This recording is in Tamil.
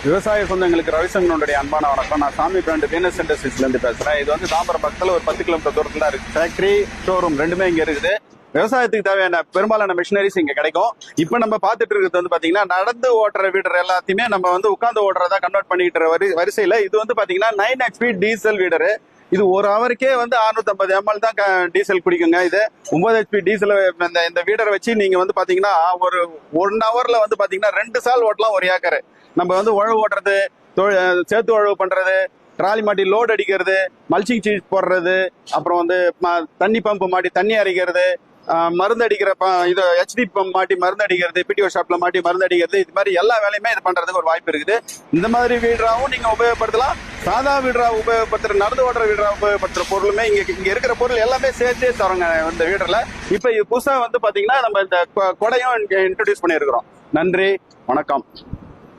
விவசாய சொந்தங்களுக்கு ரவிசங்கனுடைய அன்பான வணக்கம். நான் சாமி பிராண்ட் வீனஸ் இண்டஸ்ட்ரீஸ்ல இருந்து பேசுறேன். இது வந்து தாம்பரம் பக்கத்துல ஒரு 10 கிலோமீட்டர் தூரத்துல தான் இருக்கு. ஃபேக்டரி, ஷோரூம் ரெண்டுமே இங்க இருக்குது. விவசாயத்துக்கு தேவையான பெரும்பாலான மிஷினரிஸ் இங்க கிடைக்கும். இப்ப நம்ம பாத்துட்டு இருக்கிறது வந்து பாத்தீங்கன்னா நடந்து ஓட்டுற வீடர் எல்லாத்தையுமே நம்ம வந்து உட்கார்ந்து ஓட்டுறதா கன்வெர்ட் பண்ணிட்டு வரிசையில இது வந்து பாத்தீங்கன்னா 9 HP டீசல் வீடரு. இது ஒரு ஹவருக்கே வந்து 650 ml தான் டீசல் குடிக்குங்க. இது 9 HP டீசல் இந்த வீடரை வச்சு நீங்க வந்து பாத்தீங்கன்னா ஒரு 1 ஹவர்ல வந்து பாத்தீங்கன்னா 2 சால் ஓட்டலாம் ஒரு ஏக்கர். நம்ம வந்து உழவு ஓட்டுறது, சேத்து உழவு பண்றது, ட்ராலி மாட்டி லோட் அடிக்கிறது, மல்ச்சிங் சீட் போடுறது, அப்புறம் வந்து தண்ணி பம்பு மாட்டி தண்ணி அரைக்கிறது, மருந்து அடிக்கிற இது HD பம்ப் மாட்டி மருந்து அடிக்கிறது, பிடிஓ ஷாப்ல மாட்டி மருந்து அடிக்கிறது, இது மாதிரி எல்லா வேலையுமே இது பண்றதுக்கு ஒரு வாய்ப்பு இருக்குது. இந்த மாதிரி வீடராவும் நீங்க உபயோகப்படுத்தலாம். சாதா வீடரா உபயோகப்படுத்துற, நடந்து ஓடுற வீடரா உபயோகப்படுத்துற பொருளுமே இங்க இருக்கிற பொருள் எல்லாமே சேர்த்தே தரோங்க இந்த வீடர்ல. இப்ப இது புதுசா வந்து பாத்தீங்கன்னா நம்ம இந்த கொடையும் இன்ட்ரோடியூஸ் பண்ணியிருக்கிறோம். நன்றி, வணக்கம்.